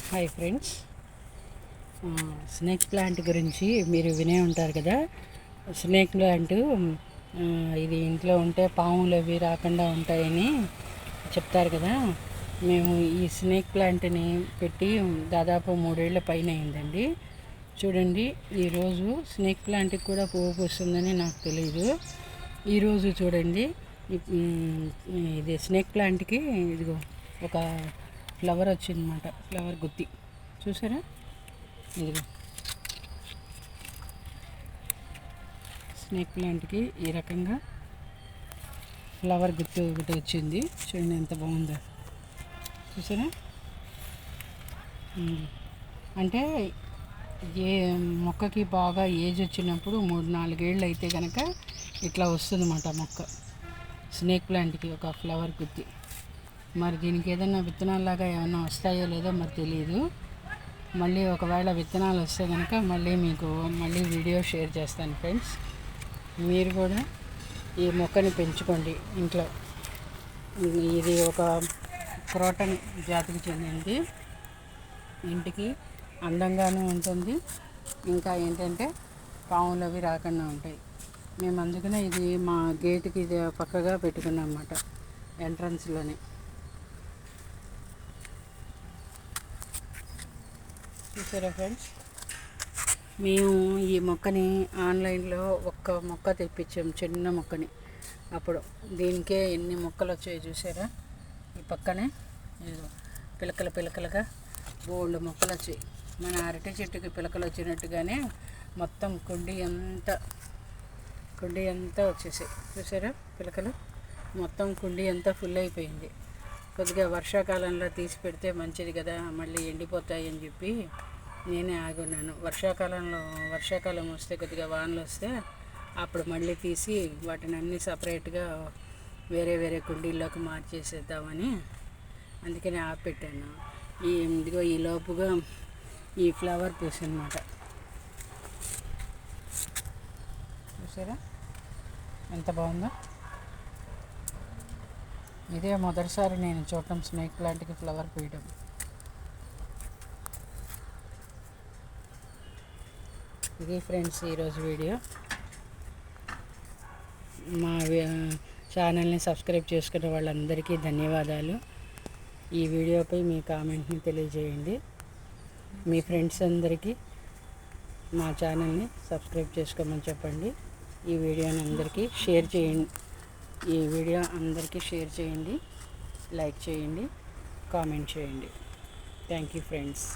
Hi friends, snake plant గురించి మీరు వినే ఉంటారు కదా. స్నేక్ ప్లాంట్ ఇది ఇంట్లో ఉంటే పాములు అవి రాకుండా ఉంటాయని చెప్తారు కదా. మేము ఈ స్నేక్ ప్లాంట్ని పెట్టి దాదాపు 3 ఏళ్ల పైన అయిందండి. చూడండి, ఈరోజు స్నేక్ ప్లాంట్కి కూడా పువ్వు పూస్తుందని నాకు తెలియదు. ఈరోజు చూడండి, ఇది స్నేక్ ప్లాంట్కి ఇదిగో ఒక ఫ్లవర్ వచ్చిందన్నమాట. ఫ్లవర్ గుత్తి చూసారా, ఇదిగో స్నేక్ ప్లాంట్కి ఈ రకంగా ఫ్లవర్ గుత్తి ఒకటి వచ్చింది. చూడండి ఎంత బాగుందో, చూసారా. అంటే ఏ మొక్కకి బాగా ఏజ్ వచ్చినప్పుడు 3-4 ఏళ్ళు అయితే కనుక ఇట్లా వస్తుందన్నమాట మొక్క. స్నేక్ ప్లాంట్కి ఒక ఫ్లవర్ గుత్తి. మరి దీనికి ఏదైనా విత్తనాలాగా ఏమైనా వస్తాయో లేదో మరి తెలియదు. మళ్ళీ ఒకవేళ విత్తనాలు వస్తే కనుక మళ్ళీ వీడియో షేర్ చేస్తాను ఫ్రెండ్స్. మీరు కూడా ఈ మొక్కని పెంచుకోండి ఇంట్లో. ఇది ఒక క్రోటన్ జాతికి చెందింది. ఇంటికి అందంగానూ ఉంటుంది, ఇంకా ఏంటంటే పాములు అవి రాకుండా ఉంటాయి. మేము అందుకనే ఇది మా గేటుకి ఇది పక్కగా పెట్టుకున్నాం అన్నమాట, ఎంట్రన్స్లోనే. చూసారా ఫ్రెండ్స్, మేము ఈ మొక్కని ఆన్లైన్లో ఒక్క మొక్క తెప్పించాము, చిన్న మొక్కని. అప్పుడు దీనికే ఎన్ని మొక్కలు వచ్చాయి చూసారా. ఈ పక్కనే పిలకలుగా బోల్డ్ మొక్కలు వచ్చాయి. మన అరటి చెట్టుకి పిలకలు వచ్చినట్టుగానే మొత్తం కుండీ అంతా వచ్చేసాయి. చూసారా పిలకలు, మొత్తం కుండీ అంతా ఫుల్ అయిపోయింది. కొద్దిగా వర్షాకాలంలో తీసి పెడితే మంచిది కదా, మళ్ళీ ఎండిపోతాయి అని చెప్పి నేనే ఆగున్నాను. వర్షాకాలం వస్తే, కొద్దిగా వానలు వస్తే అప్పుడు మళ్ళీ తీసి వాటిని అన్నీ సపరేట్గా వేరే కుండీల్లోకి మార్చేసేద్దామని అందుకని ఆపెట్టాను. ఇదిగో ఈ లోపుగా ఈ ఫ్లవర్ పూసనమాట. చూసారా ఎంత బాగుందో. ఇదే మొదటిసారి నేను చూడటం, స్నేక్ ప్లాంట్కి ఫ్లవర్ పూయడం. ఇది ఫ్రెండ్స్ ఈరోజు వీడియో. మా ఛానల్ని సబ్స్క్రైబ్ చేసుకున్న వాళ్ళందరికీ ధన్యవాదాలు. ఈ వీడియోపై మీ కామెంట్ని తెలియజేయండి. మీ ఫ్రెండ్స్ అందరికీ మా ఛానల్ని సబ్స్క్రైబ్ చేసుకోమని చెప్పండి. ఈ వీడియో అందరికీ షేర్ చేయండి, లైక్ చేయండి, కామెంట్ చేయండి. Thank you friends.